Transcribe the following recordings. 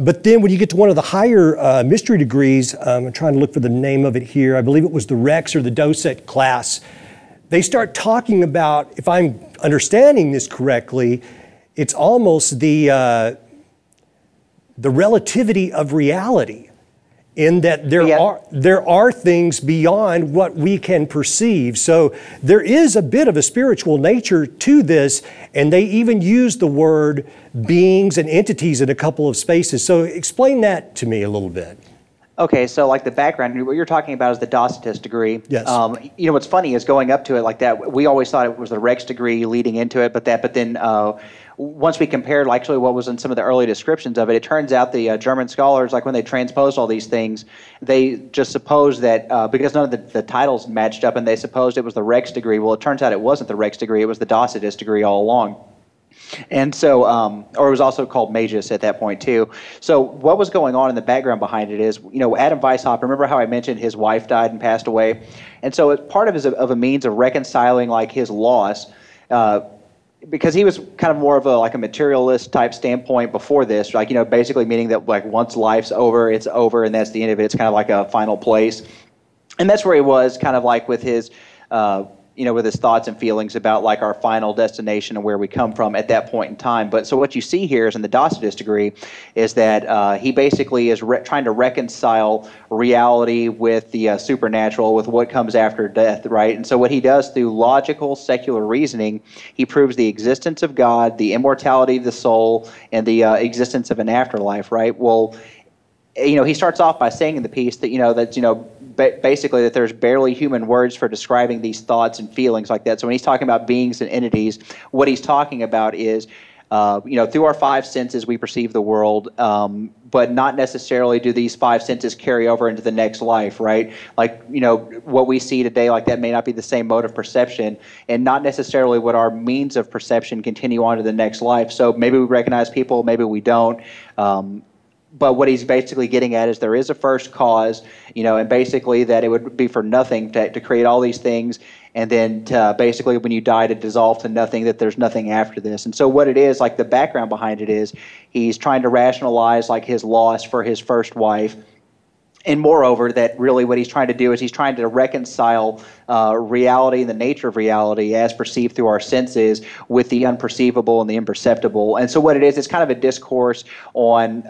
But then when you get to one of the higher mystery degrees, I'm trying to look for the name of it here. I believe it was the Rex or the Docet class. They start talking about, if I'm understanding this correctly, it's almost the relativity of reality, in that there are things beyond what we can perceive. So there is a bit of a spiritual nature to this, and they even use the word beings and entities in a couple of spaces. So explain that to me a little bit. Okay, so like the background, what you're talking about is the Docetist degree. Yes. You know, what's funny is going up to it like that, we always thought it was the Rex degree leading into it, but then once we compared actually what was in some of the early descriptions of it, it turns out the German scholars, like when they transposed all these things, they just supposed that, because none of the titles matched up, and they supposed it was the Rex degree. Well, it turns out it wasn't the Rex degree, it was the Docetist degree all along. And so, or it was also called Magus at that point too. So what was going on in the background behind it is, you know, Adam Weishaupt, remember how I mentioned his wife died and passed away? And so it's part of a means of reconciling like his loss, because he was kind of more of a materialist type standpoint before this, like, you know, basically meaning that like once life's over, it's over, and that's the end of it. It's kind of like a final place. And that's where he was kind of like with his, you know, with his thoughts and feelings about like our final destination and where we come from at that point in time. But so what you see here is in the Docetist degree is that he basically is trying to reconcile reality with the supernatural, with what comes after death, right? And so what he does through logical, secular reasoning, he proves the existence of God, the immortality of the soul, and the existence of an afterlife, right? Well, you know, he starts off by saying in the piece that, basically that there's barely human words for describing these thoughts and feelings like that. So when he's talking about beings and entities, what he's talking about is, through our five senses we perceive the world, but not necessarily do these five senses carry over into the next life, right? Like, you know, what we see today, like that may not be the same mode of perception, and not necessarily what our means of perception continue on to the next life. So maybe we recognize people, maybe we don't. But what he's basically getting at is there is a first cause, you know, and basically that it would be for nothing to create all these things, and then to basically when you die to dissolve to nothing, that there's nothing after this. And so what it is, like the background behind it is, he's trying to rationalize like his loss for his first wife. And moreover, that really what he's trying to do is he's trying to reconcile reality and the nature of reality as perceived through our senses with the unperceivable and the imperceptible. And so what it is, it's kind of a discourse on,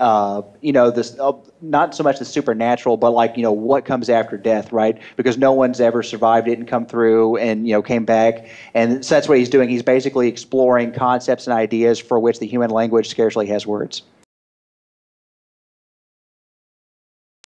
this not so much the supernatural, but like, you know, what comes after death, right? Because no one's ever survived it and come through and, you know, came back. And so that's what he's doing. He's basically exploring concepts and ideas for which the human language scarcely has words.